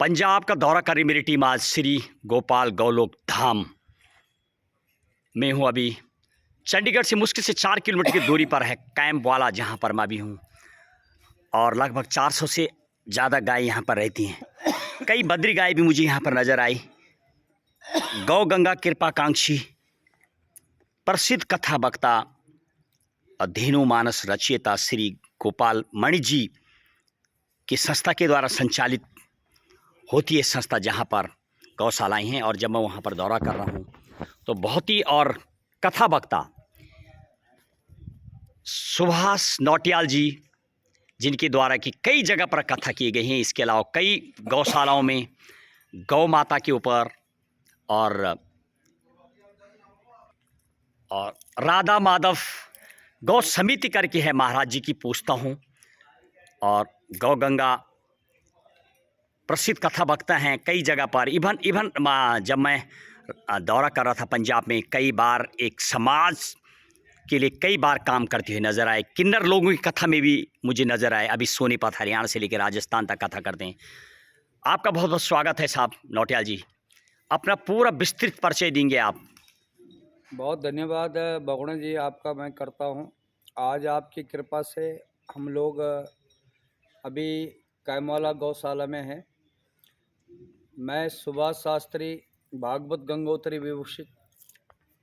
पंजाब का दौरा कर रही मेरी टीम आज श्री गोपाल गौलोक धाम में हूँ। अभी चंडीगढ़ से मुश्किल से 4 किलोमीटर की दूरी पर है कैंप वाला, जहाँ पर मैं भी हूँ। और लगभग 400 से ज़्यादा गाय यहाँ पर रहती हैं। कई बद्री गाय भी मुझे यहाँ पर नज़र आई। गौ गंगा कृपाकांक्षी प्रसिद्ध कथा वक्ता और धेनु मानस रचयिता श्री गोपाल मणि जी की संस्था के द्वारा संचालित होती है संस्था, जहाँ पर गौशालाएँ हैं। और जब मैं वहाँ पर दौरा कर रहा हूँ तो बहुत ही और कथा वक्ता सुभाष नौटियाल जी, जिनके द्वारा की कई जगह पर कथा की गई हैं। इसके अलावा कई गौशालाओं में गौ माता के ऊपर और राधा माधव गौ समिति करके है, महाराज जी की पूछता हूँ। और गौ गंगा प्रसिद्ध कथा वक्ता हैं कई जगह पर। इवन जब मैं दौरा कर रहा था पंजाब में, कई बार एक समाज के लिए कई बार काम करते हुए नज़र आए। किन्नर लोगों की कथा में भी मुझे नज़र आए। अभी सोनीपत हरियाणा से लेकर राजस्थान तक कथा करते हैं। आपका बहुत बहुत स्वागत है साहब नौटियाल जी। अपना पूरा विस्तृत परिचय देंगे आप? बहुत धन्यवाद बगुणा जी, आपका मैं करता हूँ। आज आपकी कृपा से हम लोग अभी कैमवाला गौशाला में हैं। मैं सुभाष शास्त्री भागवत गंगोत्री विभूषित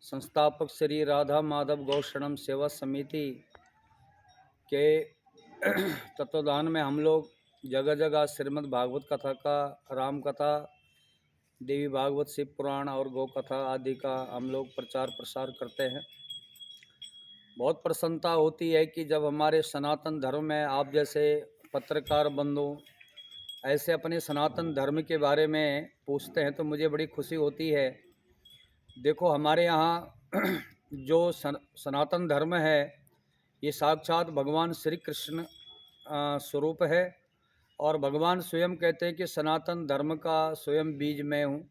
संस्थापक श्री राधा माधव गौशरणम सेवा समिति के तत्वाधान में हम लोग जगह जगह श्रीमद् भागवत कथा का, राम कथा, देवी भागवत, शिव पुराण और गौ कथा आदि का हम लोग प्रचार प्रसार करते हैं। बहुत प्रसन्नता होती है कि जब हमारे सनातन धर्म में आप जैसे पत्रकार बंधु ऐसे अपने सनातन धर्म के बारे में पूछते हैं तो मुझे बड़ी खुशी होती है। देखो, हमारे यहाँ जो सनातन धर्म है ये साक्षात भगवान श्री कृष्ण स्वरूप है। और भगवान स्वयं कहते हैं कि सनातन धर्म का स्वयं बीज मैं हूँ।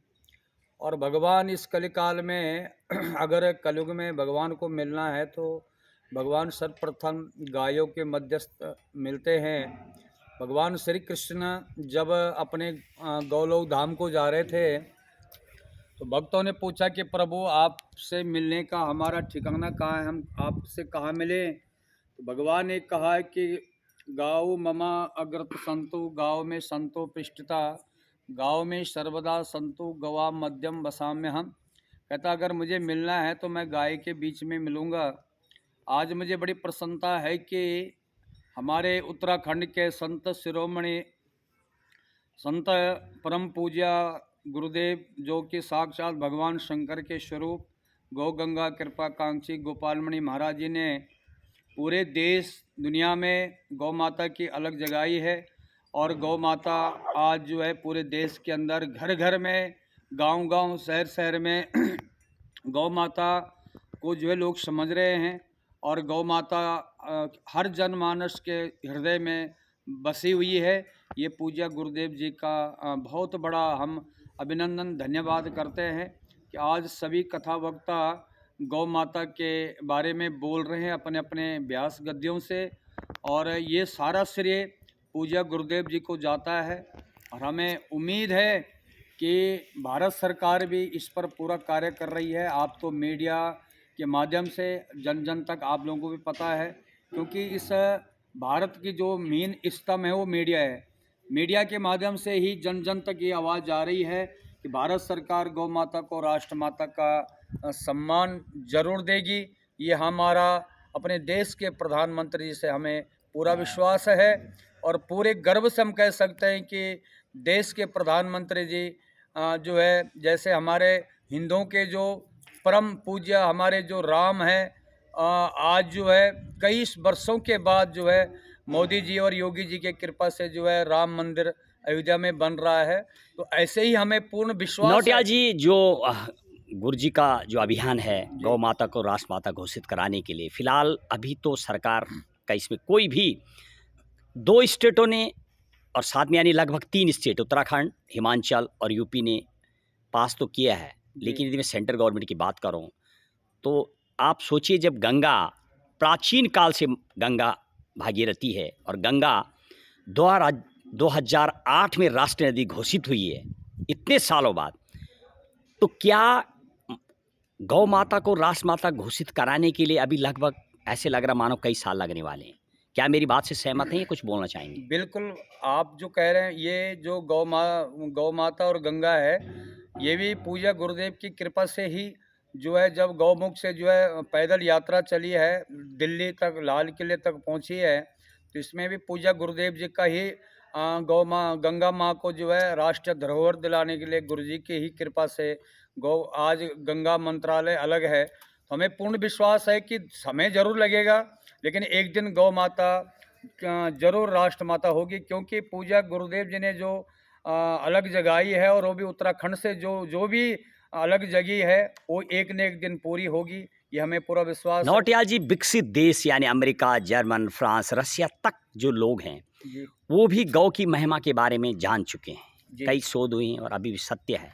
और भगवान इस कलिकाल में अगर कलयुग में भगवान को मिलना है तो भगवान सर्वप्रथम गायों के मध्यस्थ मिलते हैं। भगवान श्री कृष्ण जब अपने गौलोक धाम को जा रहे थे तो भक्तों ने पूछा कि प्रभु, आपसे मिलने का हमारा ठिकाना कहाँ है, हम आपसे कहाँ मिले? तो भगवान ने कहा है कि गाँव ममा अग्रत संतु, गाँव में संतो पृष्ठता, गाँव में सर्वदा संतु, गवा मध्यम बसाम्य हम। कहता अगर मुझे मिलना है तो मैं गाय के बीच में मिलूँगा। आज मुझे बड़ी प्रसन्नता है कि हमारे उत्तराखंड के संत शिरोमणि संत परम पूज्य गुरुदेव, जो कि साक्षात भगवान शंकर के स्वरूप गौ गंगा कृपाकांक्षी गोपालमणि महाराज जी ने पूरे देश दुनिया में गौ माता की अलग जगाई है। और गौ माता आज जो है पूरे देश के अंदर घर घर में, गांव गांव, शहर शहर में गौ माता को जो है लोग समझ रहे हैं। और गौ माता हर जनमानस के हृदय में बसी हुई है। ये पूज्य गुरुदेव जी का बहुत बड़ा हम अभिनंदन धन्यवाद करते हैं कि आज सभी कथा वक्ता गौ माता के बारे में बोल रहे हैं अपने अपने व्यास गद्यों से। और ये सारा श्रेय पूज्य गुरुदेव जी को जाता है। और हमें उम्मीद है कि भारत सरकार भी इस पर पूरा कार्य कर रही है। आप तो मीडिया के माध्यम से जन जन तक आप लोगों को भी पता है, क्योंकि इस भारत की जो मेन स्तंभ है वो मीडिया है। मीडिया के माध्यम से ही जन जन तक ये आवाज़ जा रही है कि भारत सरकार गौ माता को राष्ट्रमाता का सम्मान जरूर देगी। ये हमारा अपने देश के प्रधानमंत्री जी से हमें पूरा विश्वास है। और पूरे गर्व से हम कह सकते हैं कि देश के प्रधानमंत्री जी जो है, जैसे हमारे हिंदुओं के जो परम पूज्य हमारे जो राम हैं, आज जो है कई वर्षों के बाद जो है मोदी जी और योगी जी के कृपा से जो है राम मंदिर अयोध्या में बन रहा है। तो ऐसे ही हमें पूर्ण विश्वास नौटियाल जी, जो गुरु जी का जो अभियान है गौ माता को राष्ट्रमाता घोषित कराने के लिए, फिलहाल अभी तो सरकार का इसमें कोई भी 2 स्टेटों ने और साथ में यानी लगभग 3 स्टेट उत्तराखंड, हिमाचल और यूपी ने पास तो किया है। लेकिन यदि मैं सेंट्रल गवर्नमेंट की बात करूं तो आप सोचिए, जब गंगा प्राचीन काल से गंगा भागीरथी है और गंगा द्वारा 2008 में राष्ट्रीय नदी घोषित हुई है, इतने सालों बाद। तो क्या गौ माता को राष्ट्र माता घोषित कराने के लिए अभी लगभग ऐसे लग रहा मानो कई साल लगने वाले हैं? क्या मेरी बात से सहमत हैं या कुछ बोलना चाहेंगे? बिल्कुल, आप जो कह रहे हैं ये जो गौ माता और गंगा है, ये भी पूज्य गुरुदेव की कृपा से ही जो है जब गौमुख से जो है पैदल यात्रा चली है, दिल्ली तक लाल किले तक पहुँची है, तो इसमें भी पूज्य गुरुदेव जी का ही गंगा माँ को जो है राष्ट्रीय धरोहर दिलाने के लिए गुरु जी की ही कृपा से गौ आज गंगा मंत्रालय अलग है। तो हमें पूर्ण विश्वास है कि समय ज़रूर लगेगा, लेकिन एक दिन गौ माता जरूर राष्ट्रमाता होगी, क्योंकि पूजा गुरुदेव जी ने जो अलग जगाई है और वो भी उत्तराखंड से जो जो भी अलग जगी है वो एक न एक दिन पूरी होगी, ये हमें पूरा विश्वास है। नौटियाल जी, विकसित देश यानी अमेरिका, जर्मन, फ्रांस, रसिया तक जो लोग हैं, जी वो भी गौ की महिमा के बारे में जान चुके हैं। जी कई शोध हुए हैं और अभी भी सत्य है।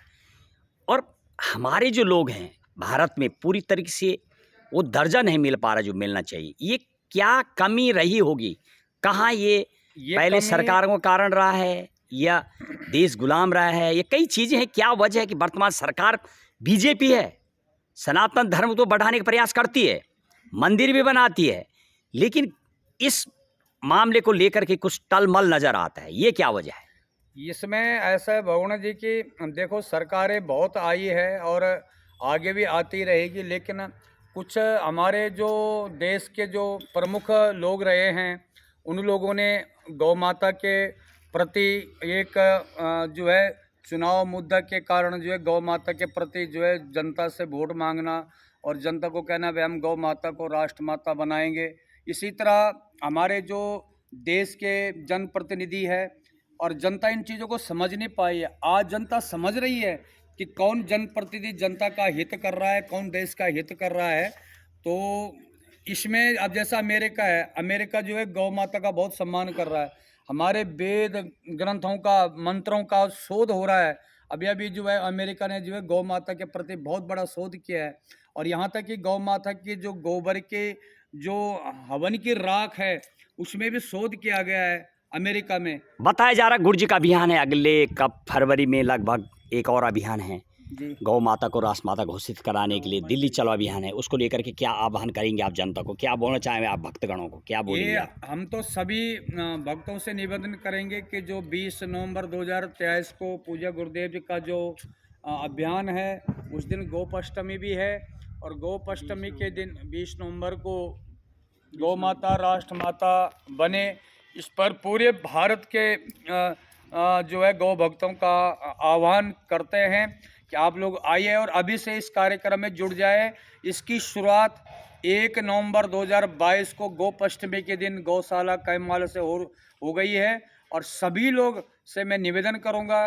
और हमारे जो लोग हैं भारत में पूरी तरीके से वो दर्जा नहीं मिल पा रहा जो मिलना चाहिए। ये क्या कमी रही होगी? कहाँ ये पहले कमी सरकारों का कारण रहा है या देश गुलाम रहा है? ये कई चीज़ें हैं। क्या वजह है कि वर्तमान सरकार बीजेपी है, सनातन धर्म को बढ़ाने का प्रयास करती है, मंदिर भी बनाती है, लेकिन इस मामले को लेकर के कुछ टलमल नज़र आता है। ये क्या वजह है? इसमें ऐसा है भगवान जी की, देखो सरकारें बहुत आई है और आगे भी आती रहेगी, लेकिन कुछ हमारे जो देश के जो प्रमुख लोग रहे हैं उन लोगों ने गौ माता के प्रति एक जो है चुनाव मुद्दा के कारण जो है गौ माता के प्रति जो है जनता से वोट मांगना और जनता को कहना भाई हम गौ माता को राष्ट्रमाता बनाएंगे। इसी तरह हमारे जो देश के जनप्रतिनिधि है और जनता इन चीज़ों को समझ नहीं पाई है। आज जनता समझ रही है कि कौन जनप्रतिनिधि जनता का हित कर रहा है, कौन देश का हित कर रहा है। तो इसमें अब जैसा अमेरिका है, अमेरिका जो है गौ माता का बहुत सम्मान कर रहा है। हमारे वेद ग्रंथों का मंत्रों का शोध हो रहा है। अभी अभी जो है अमेरिका ने जो है गौ माता के प्रति बहुत बड़ा शोध किया है और यहाँ तक कि गौ माता की जो गोबर के जो हवन की राख है उसमें भी शोध किया गया है अमेरिका में। बताया जा रहा है गुरु जी का अभियान है, अगले कब फरवरी में लगभग एक और अभियान है जी गौ माता को राष्ट्र माता घोषित कराने के लिए, दिल्ली चलो अभियान है। उसको लेकर के क्या आह्वान करेंगे आप जनता को? क्या बोलना चाहेंगे आप भक्तगणों को? क्या बोलेंगे ये आप? हम तो सभी भक्तों से निवेदन करेंगे कि जो 20 नवंबर 2023 को पूज्य गुरुदेव जी का जो अभियान है उस दिन गोपाष्टमी भी है और गोपाष्टमी के दिन 20 नवंबर को गौ माता राष्ट्र माता बने, इस पर पूरे भारत के जो है गौ भक्तों का आह्वान करते हैं कि आप लोग आइए और अभी से इस कार्यक्रम में जुड़ जाए। इसकी शुरुआत 1 नवंबर 2022 को गोपाष्टमी के दिन गौशाला कैमाल से हो गई है और सभी लोग से मैं निवेदन करूंगा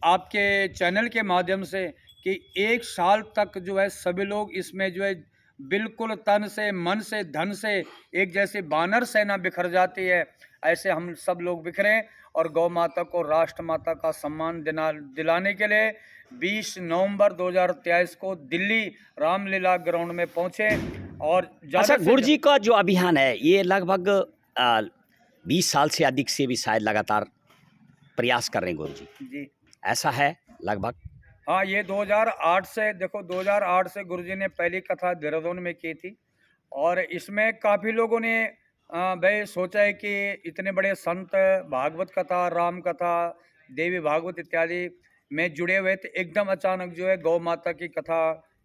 आपके चैनल के माध्यम से कि 1 साल तक जो है सभी लोग इसमें जो है बिल्कुल तन से मन से धन से एक जैसे बानर सेना बिखर जाती है, ऐसे हम सब लोग बिखरें और गौ माता को राष्ट्र माता का सम्मान दिलाने के लिए 20 नवंबर 2023 को दिल्ली रामलीला ग्राउंड में पहुंचे। और अच्छा, गुरु जी का जो अभियान है ये लगभग 20 साल से अधिक से भी शायद लगातार प्रयास कर रहे हैं गुरु जी, जी ऐसा है लगभग? हाँ, ये 2008 से देखो 2008 से गुरुजी ने पहली कथा देहरादून में की थी और इसमें काफ़ी लोगों ने भाई सोचा है कि इतने बड़े संत भागवत कथा, राम कथा, देवी भागवत इत्यादि में जुड़े हुए थे, एकदम अचानक जो है गौ माता की कथा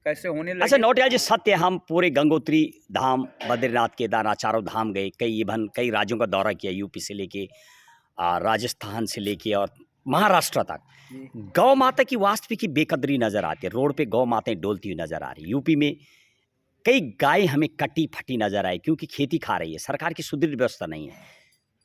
कैसे होने अच्छा लगी। नौटियाल जी, सत्य हम पूरे गंगोत्री धाम, बद्रीनाथ, केदारनाथ चारों धाम गए, कई राज्यों का दौरा किया, यूपी से लेके राजस्थान से लेके और महाराष्ट्र तक। जी गौ माता की वास्तविक की बेकदरी नजर आती है, रोड पे गौ माताएं डोलती हुई नजर आ रही। यूपी में कई गाय हमें कटी फटी नजर आई क्योंकि खेती खा रही है, सरकार की सुदृढ़ व्यवस्था नहीं है।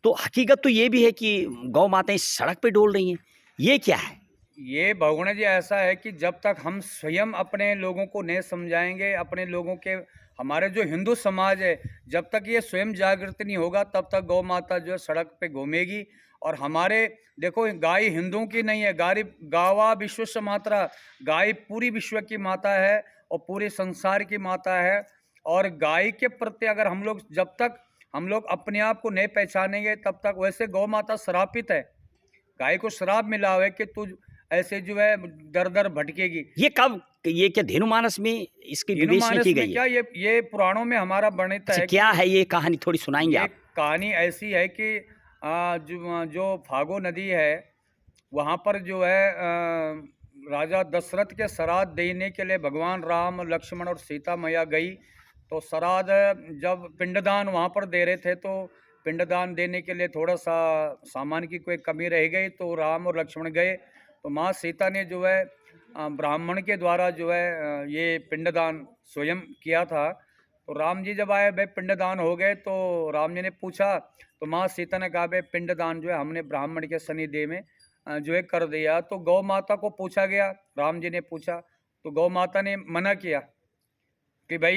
तो हकीकत तो ये भी है कि गौ माताएं सड़क पे डोल रही हैं, ये क्या है? ये भगवान जी ऐसा है कि जब तक हम स्वयं अपने लोगों को नहीं समझाएंगे, अपने लोगों के हमारे जो हिंदू समाज है जब तक ये स्वयं जागृत नहीं होगा तब तक गौ माता जो है सड़क पे घूमेगी। और हमारे देखो गाय हिंदुओं की नहीं है, गाय गावा विश्व मात्रा, गाय पूरी विश्व की माता है और पूरे संसार की माता है। और गाय के प्रति अगर हम लोग जब तक हम लोग अपने आप को नहीं पहचानेंगे तब तक, वैसे गौ माता श्रापित है, गाय को श्राप मिला हुआ है कि तू ऐसे जो है दर दर भटकेगी। ये कब, ये क्या धेनुमानस में इसकी विवेचना धेनुमानस की में गई क्या, है? ये पुराणों में हमारा वर्णित अच्छा, है क्या कि है ये कहानी, थोड़ी सुनाएंगे ये आप? कहानी ऐसी है कि जो फागो नदी है वहाँ पर जो है राजा दशरथ के श्राद्ध देने के लिए भगवान राम, लक्ष्मण और सीता मैया गई। तो श्राद्ध जब पिंडदान वहाँ पर दे रहे थे तो पिंडदान देने के लिए थोड़ा सा सामान की कोई कमी रह गई, तो राम और लक्ष्मण गए। तो माँ सीता ने जो है ब्राह्मण के द्वारा जो है ये पिंडदान स्वयं किया था। तो राम जी जब आए, भाई पिंडदान हो गए, तो राम जी ने पूछा, तो माँ सीता ने कहा भाई पिंडदान जो है हमने ब्राह्मण के सनिधि में जो है कर दिया। तो गौ माता को पूछा गया, राम जी ने पूछा, तो गौ माता ने मना किया कि भाई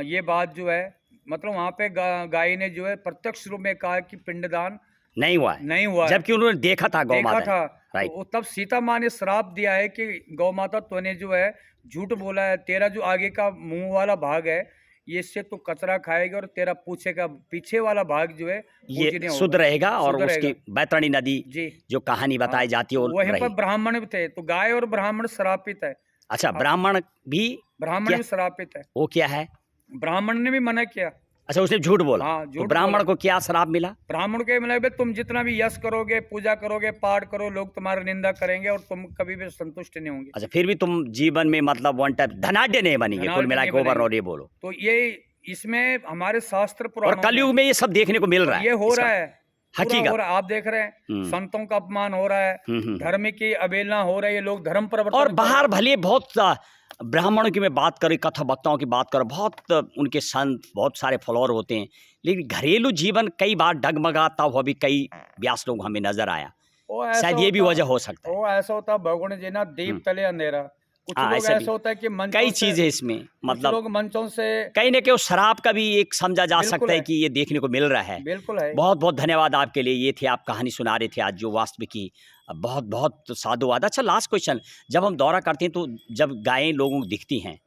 ये बात जो है, मतलब वहाँ पे गाय ने जो है प्रत्यक्ष रूप में कहा कि पिंडदान नहीं हुआ है, नहीं हुआ है। जबकि उन्होंने देखा था गौ देखा माता था। ने। राइट। तो तब सीता माँ ने श्राप दिया है कि गौ माता तूने जो है झूठ बोला है, तेरा जो आगे का मुंह वाला भाग है ये इससे तू कचरा खाएगा और तेरा पूछे का पीछे वाला भाग जो है ये पूजनीय शुद्ध होगा, रहेगा और शुद्ध उसकी रहेगा। बैतरणी नदी जी जो कहानी बताई हाँ, जाती है वो वहीं पर रही। ब्राह्मण भी थे, तो गाय और ब्राह्मण श्रापित है। अच्छा, अब ब्राह्मण भी? ब्राह्मण क्या भी श्रापित है, वो क्या है? ब्राह्मण ने भी मना किया। अच्छा, उसने झूठ बोला। हाँ, तो झूठ ब्राह्मण बोला। को क्या श्राप मिला? ब्राह्मण के मतलब तुम जितना भी यश करोगे, पूजा करोगे, पाठ करो, लोग तुम्हारी निंदा करेंगे और तुम कभी भी संतुष्ट नहीं होंगे। अच्छा, फिर भी तुम जीवन में मतलब वन टाइप धनाढ्य नहीं बनेंगे, कुल धनाढ्य मिला नहीं के ओवरऑल बनेंगे। ये बोलो। तो ये इसमें हमारे शास्त्र और पुराणों कलयुग में ये सब देखने को मिल रहा है, ये हो इसका रहा है, पूरा हकीकत। हो रहा है। आप देख रहे हैं हम्म। संतों का अपमान हो रहा है, हम्म। धर्म की अवहेलना हो रही है, लोग धर्म परिवर्तन और कर बाहर रहे हैं। भले बहुत ब्राह्मणों की मैं बात करें, कथा वक्ताओं की बात करें, बहुत उनके संत, बहुत सारे फॉलोअर होते हैं, लेकिन घरेलू जीवन कई बार डगमगाता हुआ भी कई व्यास लोग हमें नजर आया। वो ऐसा शायद ये भी होता, वजह हो सकता है। वो ऐसा होता भगवान जी ना, दीप तले अंधेरा। कुछ हाँ, लोग ऐसा भी ऐसा होता है कि कई मंचों से, चीजें इसमें, कुछ मतलब लोग मंचों से कहीं ना कहीं उस शराब का भी एक समझा जा बिल्कुल सकता है है, कि ये देखने को मिल रहा है। बिल्कुल है। बहुत बहुत धन्यवाद आपके लिए। ये थे आप कहानी सुना रहे थे आज जो वास्तविकी, बहुत बहुत साधुवाद। अच्छा, लास्ट क्वेश्चन, जब हम दौरा करते हैं तो जब गायें लोगों को दिखती हैं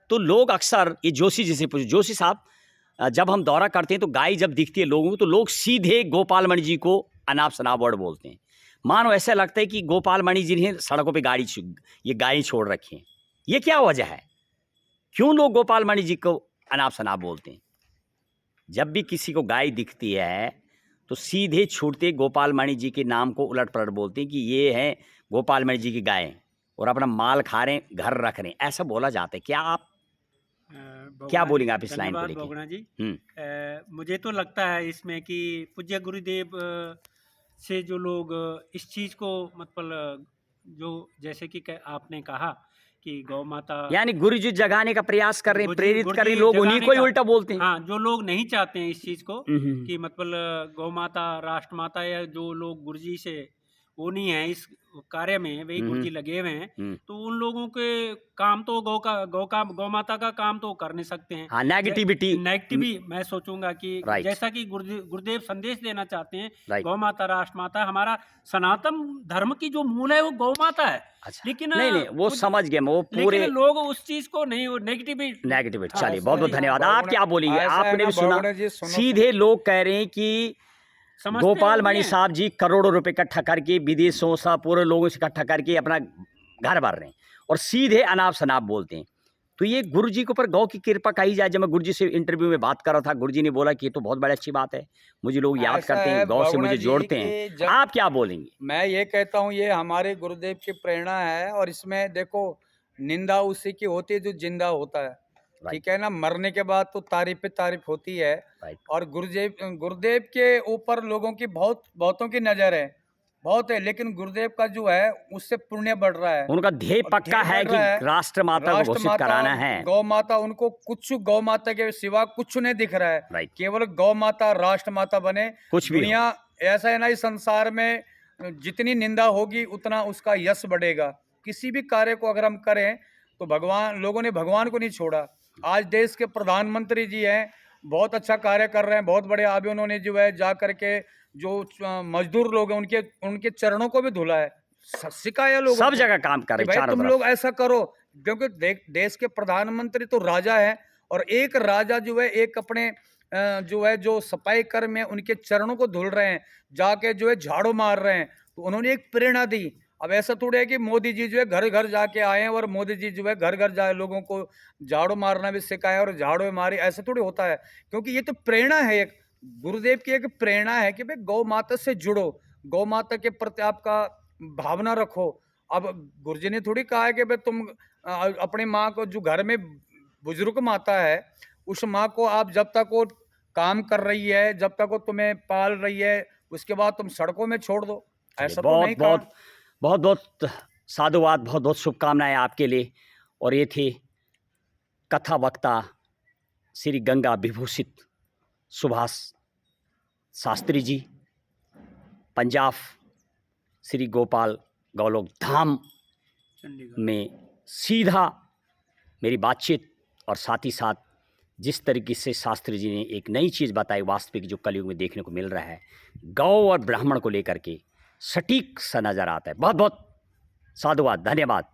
तो लोग अक्सर, ये जोशी जी से पूछो, जोशी साहब, जब हम दौरा करते हैं तो गाय जब दिखती है लोगों को तो लोग सीधे गोपाल मणि जी को अनाप शनाप वर्ड बोलते हैं। मानो ऐसा लगता है कि गोपाल मणि जी ने सड़कों पे ये गायें छोड़ रखी हैं। ये क्या वजह है, क्यों लोग गोपाल मणि जी को अनाप शनाप बोलते हैं? जब भी किसी को गाय दिखती है तो सीधे छूटते गोपाल मणि जी के नाम को उलट पलट बोलते हैं कि ये है गोपाल मणि जी की गाय और अपना माल खा रहे हैं, घर रख रहे हैं, ऐसा बोला जाता है। क्या आप क्या बोलेंगे आप इस लाइन को लेके? बोगना जी, मुझे तो लगता है इसमें कि पूज्य गुरुदेव से जो लोग इस चीज़ को मतलब जो जैसे कि आपने कहा कि गौ माता, यानी गुरु जी जगाने का प्रयास कर रहे हैं, प्रेरित कर रहे हैं, गुरुजी लोग उन्हीं जगाने को ही का, उल्टा बोलते हैं। हाँ, जो लोग नहीं चाहते हैं इस चीज़ को हम्म। कि मतलब गौ माता, राष्ट्र माता, या जो लोग गुरुजी से वो नहीं है इस कार्य में, वही गुरुजी लगे हुए हैं, तो उन लोगों के काम तो गौ माता का काम तो कर नहीं सकते हैं। हाँ, नेगेटिविटी मैं सोचूंगा कि Right. जैसा कि गुरुदेव संदेश देना चाहते हैं, Right. गौ माता, राष्ट्र माता, हमारा सनातन धर्म की जो मूल है वो गौ माता है। अच्छा, लेकिन नहीं वो समझ गए, वो पूरे लेकिन लोग उस चीज को नहीं, वो नेगेटिविटी। नेगेटिविटी। हाँ, चलिए, बहुत बहुत ऐसा है, धन्यवाद। हाँ, आप क्या बोलेंगे? ऐसा है आपने ना भी सुना, भगवान जी, सुनो, सीधे लोग कह रहे हैं कि समझते गोपाल मणि हैं। साहब जी करोड़ों रुपए इकट्ठा करके विदेशों से पूरे लोगों से इकट्ठा करके अपना घर भर रहे हैं और सीधे अनाप शनाप बोलते हैं। तो ये गुरु जी के ऊपर गौ की कृपा कही जाए। जब मैं गुरु जी से इंटरव्यू में बात कर रहा था, गुरु जी ने बोला कि ये तो बहुत बड़ी अच्छी बात है, मुझे लोग याद ऐसा करते है हैं, गौ से भगवान मुझे जी जोड़ते कि हैं। जब आप क्या बोलेंगे? मैं ये कहता हूँ ये हमारे गुरुदेव की प्रेरणा है, और इसमें देखो निंदा उसी की होती है जो जिंदा होता है, ठीक है ना। मरने के बाद तो तारीफ पे तारीफ होती है, और गुरुदेव के ऊपर लोगों की बहुतों की नजर है, बहुत है, लेकिन गुरुदेव का जो है उससे पुण्य बढ़ रहा है। उनका ध्येय और पक्का ध्येय है बढ़ कि रहा है। राष्ट्र माता को राष्ट्र घोषित माता, कराना है। गौ माता, उनको कुछ गौ माता के सिवा कुछ नहीं दिख रहा है। राइट। केवल गौ माता, राष्ट्र माता बने। कुछ भी दुनिया ऐसा है ना, इस संसार में जितनी निंदा होगी उतना उसका यश बढ़ेगा। किसी भी कार्य को अगर हम करें तो लोगों ने भगवान को नहीं छोड़ा। आज देश के प्रधानमंत्री जी हैं, बहुत अच्छा कार्य कर रहे हैं, बहुत बड़े। अभी उन्होंने जो है जा करके जो मजदूर लोग हैं उनके चरणों को भी धुला है, सिखाया लोगों सब को जगह काम कर कि रहे भाई चारों तुम तरफ। लोग ऐसा करो, क्योंकि देश के प्रधानमंत्री तो राजा है, और एक राजा जो है एक अपने जो सफाई कर्म है उनके चरणों को धुल रहे हैं, जाके जो है झाड़ू मार रहे हैं। तो उन्होंने एक प्रेरणा दी। अब ऐसा थोड़ी है कि मोदी जी जो है घर घर जाके आए हैं और मोदी जी जो है घर घर जाए लोगों को झाड़ू मारना भी सिखाया और झाड़ू मारे, ऐसा थोड़ी होता है। क्योंकि ये तो प्रेरणा है, एक गुरुदेव की एक प्रेरणा है कि भाई गौ माता से जुड़ो, गौ माता के प्रति आपका भावना रखो। अब गुरुजी ने थोड़ी कहा है कि भाई तुम अपनी माँ को, जो घर में बुजुर्ग माता है, उस माँ को आप जब तक वो काम कर रही है, जब तक वो तुम्हें पाल रही है, उसके बाद तुम सड़कों में छोड़ दो, ऐसा तो नहीं कहा। बहुत बहुत साधुवाद, बहुत बहुत शुभकामनाएं आपके लिए। और ये थे कथा वक्ता श्री गंगा विभूषित सुभाष शास्त्री जी, पंजाब श्री गोपाल गौलोक धाम चंडीगढ़ में सीधा मेरी बातचीत, और साथ ही साथ जिस तरीके से शास्त्री जी ने एक नई चीज़ बताई वास्तविक जो कलयुग में देखने को मिल रहा है, गौ और ब्राह्मण को लेकर के सटीक सा नज़र आता है। बहुत बहुत साधुवाद, धन्यवाद।